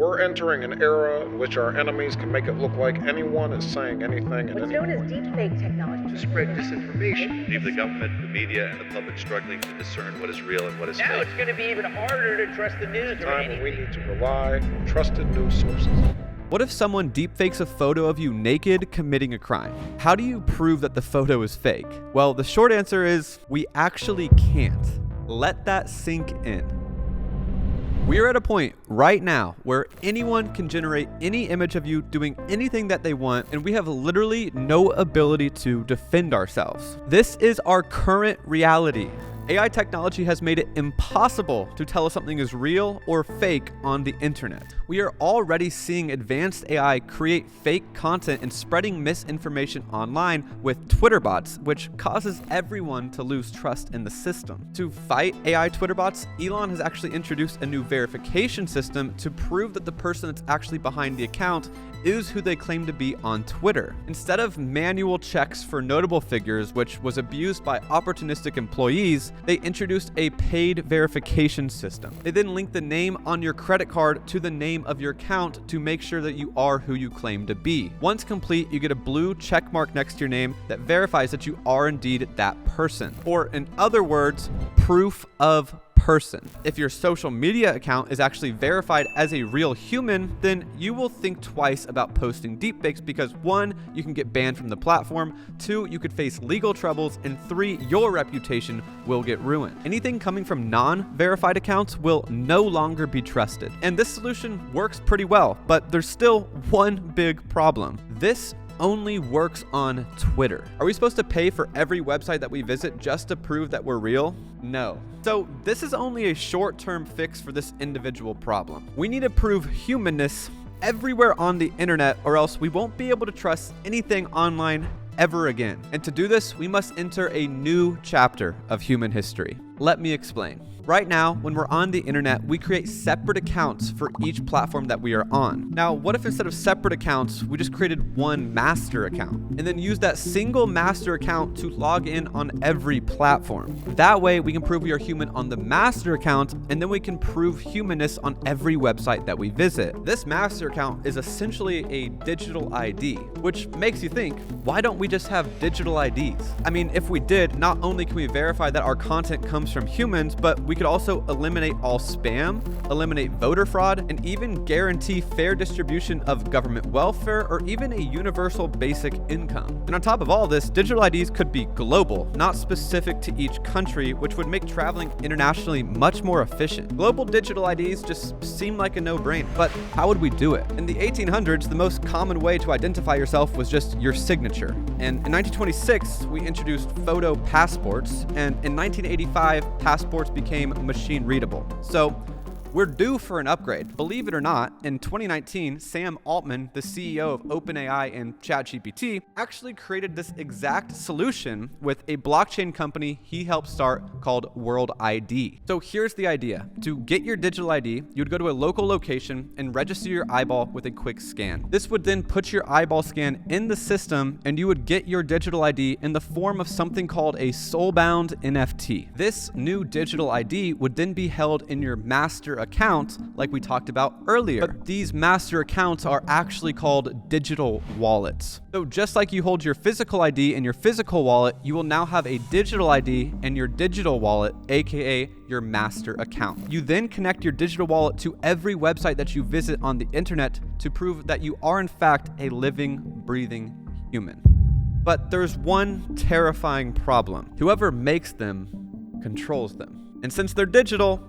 We're entering an era in which our enemies can make it look like anyone is saying anything and What's known as deepfake technology. To spread disinformation. Leave the government, the media, and the public struggling to discern what is real and what is Now fake. it's going to be even harder to trust the news or time when we anything. need to rely on trusted news sources. What if someone deepfakes a photo of you naked committing a crime? How do you prove that the photo is fake? Well, the short answer is we actually can't. Let that sink in. We're at a point right now where anyone can generate any image of you doing anything that they want, and we have literally no ability to defend ourselves. This is our current reality. AI technology has made it impossible to tell if something is real or fake on the internet. We are already seeing advanced AI create fake content and spreading misinformation online with Twitter bots, which causes everyone to lose trust in the system. To fight AI Twitter bots, Elon has actually introduced a new verification system to prove that the person that's actually behind the account is who they claim to be on Twitter. Instead of manual checks for notable figures, which was abused by opportunistic employees, they introduced a paid verification system. They then link the name on your credit card to the name of your account to make sure that you are who you claim to be. Once complete, you get a blue check mark next to your name that verifies that you are indeed that person. Or in other words, proof of person. If your social media account is actually verified as a real human, then you will think twice about posting deepfakes because 1, you can get banned from the platform, 2, you could face legal troubles, and 3, your reputation will get ruined. Anything coming from non-verified accounts will no longer be trusted. And this solution works pretty well, but there's still one big problem. This only works on Twitter. Are we supposed to pay for every website that we visit just to prove that we're real? No. So this is only a short-term fix for this individual problem. We need to prove humanness everywhere on the internet, or else we won't be able to trust anything online ever again. And to do this, we must enter a new chapter of human history. Let me explain. Right now, when we're on the internet, we create separate accounts for each platform that we are on. Now, what if instead of separate accounts, we just created one master account and then use that single master account to log in on every platform? That way, we can prove we are human on the master account, and then we can prove humanness on every website that we visit. This master account is essentially a digital ID, which makes you think, why don't we just have digital IDs? I mean, if we did, not only can we verify that our content comes from humans, but we could also eliminate all spam, eliminate voter fraud, and even guarantee fair distribution of government welfare or even a universal basic income. And on top of all this, digital IDs could be global, not specific to each country, which would make traveling internationally much more efficient. Global digital IDs just seem like a no-brainer, but how would we do it? In the 1800s, the most common way to identify yourself was just your signature. And in 1926, we introduced photo passports, and in 1985, passports became machine readable. So we're due for an upgrade. Believe it or not, in 2019, Sam Altman, the CEO of OpenAI and ChatGPT, actually created this exact solution with a blockchain company he helped start called World ID. So here's the idea. To get your digital ID, you'd go to a local location and register your eyeball with a quick scan. This would then put your eyeball scan in the system, and you would get your digital ID in the form of something called a soul-bound NFT. This new digital ID would then be held in your master account like we talked about earlier. But these master accounts are actually called digital wallets. So just like you hold your physical ID in your physical wallet, you will now have a digital ID in your digital wallet, aka your master account. You then connect your digital wallet to every website that you visit on the internet to prove that you are in fact a living, breathing human. But there's one terrifying problem. Whoever makes them controls them. And since they're digital,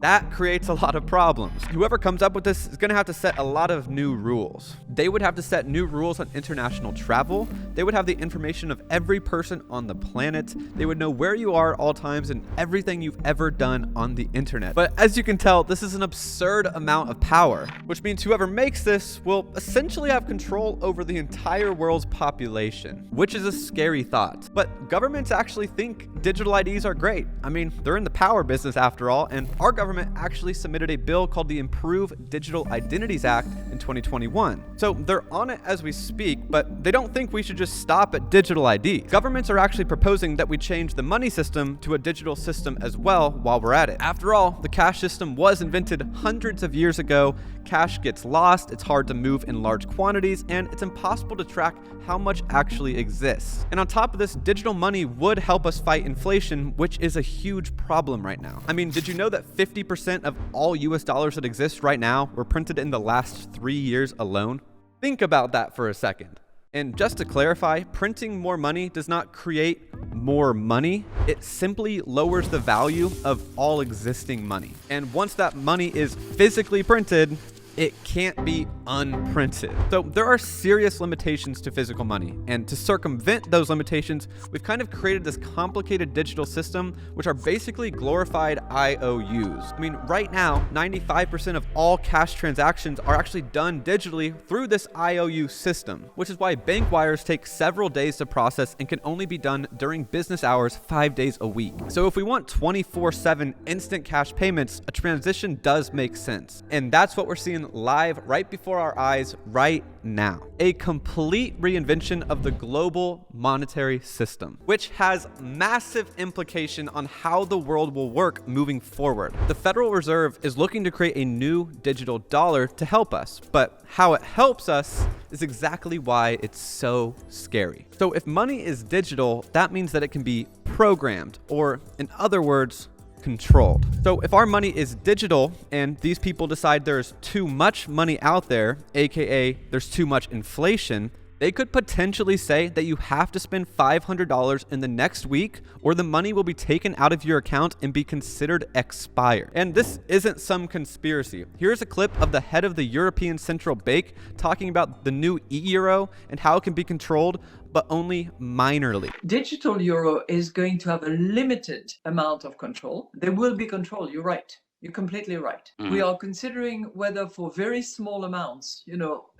that creates a lot of problems. Whoever comes up with this is going to have to set a lot of new rules. They would have to set new rules on international travel. They would have the information of every person on the planet. They would know where you are at all times and everything you've ever done on the internet. But as you can tell, this is an absurd amount of power, which means whoever makes this will essentially have control over the entire world's population, which is a scary thought. But governments actually think digital IDs are great. I mean, they're in the power business after all, and our government government actually submitted a bill called the Improve Digital Identities Act in 2021. So they're on it as we speak, but they don't think we should just stop at digital ID. Governments are actually proposing that we change the money system to a digital system as well while we're at it. After all, the cash system was invented hundreds of years ago. Cash gets lost, it's hard to move in large quantities, and it's impossible to track how much actually exists. And on top of this, digital money would help us fight inflation, which is a huge problem right now. I mean, did you know that 50% of all US dollars that exist right now were printed in the last 3 years alone? Think about that for a second. And just to clarify, printing more money does not create more money. It simply lowers the value of all existing money. And once that money is physically printed, it can't be unprinted. So there are serious limitations to physical money, and to circumvent those limitations, we've kind of created this complicated digital system, which are basically glorified IOUs. I mean, right now, 95% of all cash transactions are actually done digitally through this IOU system, which is why bank wires take several days to process and can only be done during business hours 5 days a week. So if we want 24/7 instant cash payments, a transition does make sense. And that's what we're seeing live right before our eyes right now. A complete reinvention of the global monetary system, which has massive implication on how the world will work moving forward. The Federal Reserve is looking to create a new digital dollar to help us, but how it helps us is exactly why it's so scary. So if money is digital, that means that it can be programmed, or in other words, controlled. So if our money is digital and these people decide there's too much money out there, aka there's too much inflation, they could potentially say that you have to spend $500 in the next week or the money will be taken out of your account and be considered expired. And this isn't some conspiracy. Here's a clip of the head of the European Central Bank talking about the new euro and how it can be controlled, but only minorly. Digital euro is going to have a limited amount of control. There will be control, you're right. You're completely right. We are considering whether for very small amounts,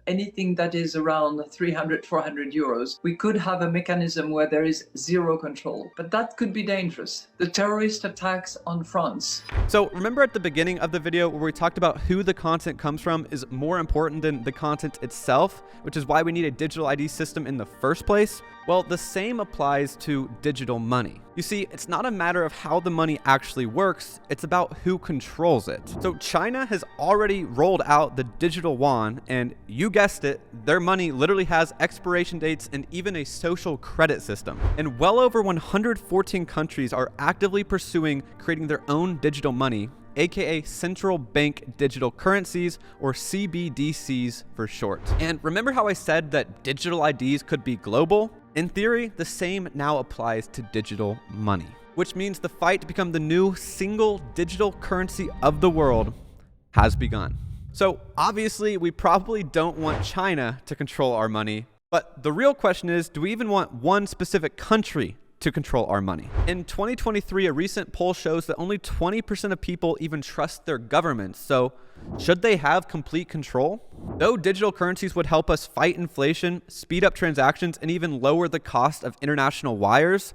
anything that is around 300, 400 euros, we could have a mechanism where there is zero control. But that could be dangerous. The terrorist attacks on France. So remember at the beginning of the video where we talked about who the content comes from is more important than the content itself, which is why we need a digital ID system in the first place? Well, the same applies to digital money. You see, it's not a matter of how the money actually works, it's about who controls it. So China has already rolled out the digital yuan, and you guessed it, their money literally has expiration dates and even a social credit system. And well over 114 countries are actively pursuing creating their own digital money, aka central bank digital currencies, or CBDCs for short. And remember how I said that digital IDs could be global? In theory, the same now applies to digital money, which means the fight to become the new single digital currency of the world has begun. So obviously, we probably don't want China to control our money, but the real question is, do we even want one specific country to control our money? In 2023, a recent poll shows that only 20% of people even trust their governments. So should they have complete control? Though digital currencies would help us fight inflation, speed up transactions, and even lower the cost of international wires,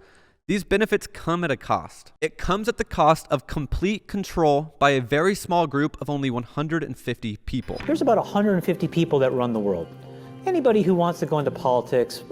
these benefits come at a cost. It comes at the cost of complete control by a very small group of only 150 people. There's about 150 people that run the world. Anybody who wants to go into politics,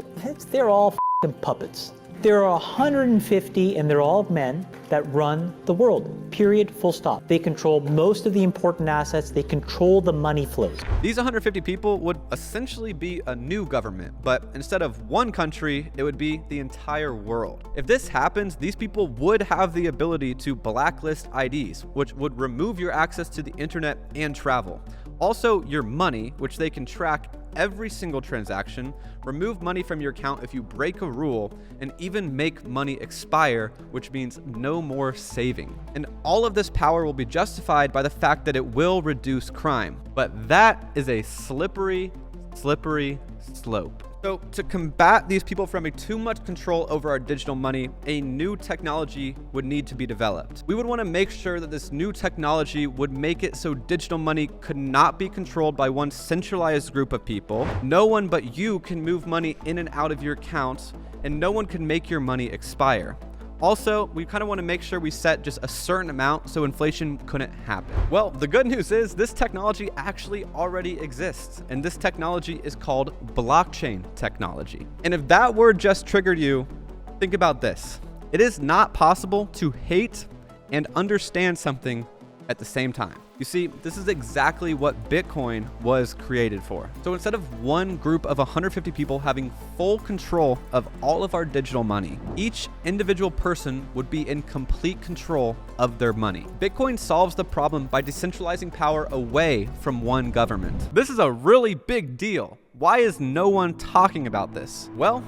they're all f***ing puppets. There are 150, and they're all men, that run the world. Period, full stop. They control most of the important assets. They control the money flows. These 150 people would essentially be a new government, but instead of one country, it would be the entire world. If this happens, these people would have the ability to blacklist IDs, which would remove your access to the internet and travel. Also, your money, which they can track every single transaction, remove money from your account if you break a rule, and even make money expire, which means no more saving. And all of this power will be justified by the fact that it will reduce crime. But that is a slippery slope. So to combat these people from having too much control over our digital money, a new technology would need to be developed. We would want to make sure that this new technology would make it so digital money could not be controlled by one centralized group of people. No one but you can move money in and out of your accounts, and no one can make your money expire. Also, we kind of want to make sure we set just a certain amount so inflation couldn't happen. Well, the good news is this technology actually already exists, and this technology is called blockchain technology. And if that word just triggered you, think about this. It is not possible to hate and understand something at the same time. You see, this is exactly what Bitcoin was created for. So instead of one group of 150 people having full control of all of our digital money, each individual person would be in complete control of their money. Bitcoin solves the problem by decentralizing power away from one government. This is a really big deal. Why is no one talking about this? Well,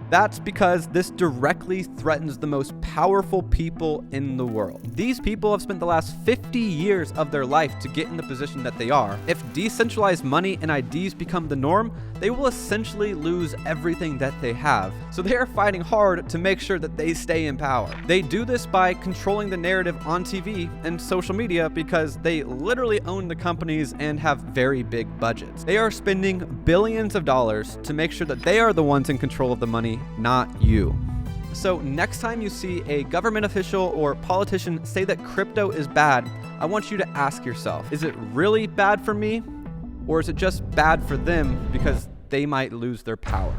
that's because this directly threatens the most powerful people in the world. These people have spent the last 50 years of their life to get in the position that they are. If decentralized money and IDs become the norm, they will essentially lose everything that they have. So they are fighting hard to make sure that they stay in power. They do this by controlling the narrative on TV and social media because they literally own the companies and have very big budgets. They are spending billions of dollars to make sure that they are the ones in control of the money, not you. So next time you see a government official or politician say that crypto is bad, I want you to ask yourself, is it really bad for me? Or is it just bad for them because they might lose their power?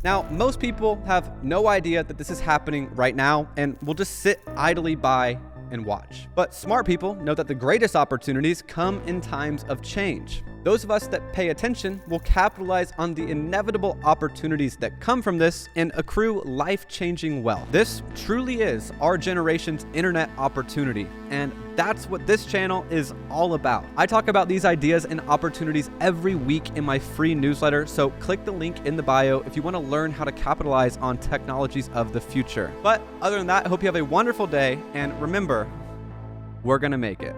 Now, most people have no idea that this is happening right now and will just sit idly by and watch. But smart people know that the greatest opportunities come in times of change. Those of us that pay attention will capitalize on the inevitable opportunities that come from this and accrue life-changing wealth. This truly is our generation's internet opportunity, and that's what this channel is all about. I talk about these ideas and opportunities every week in my free newsletter, so click the link in the bio if you want to learn how to capitalize on technologies of the future. But other than that, I hope you have a wonderful day, and remember, we're gonna make it.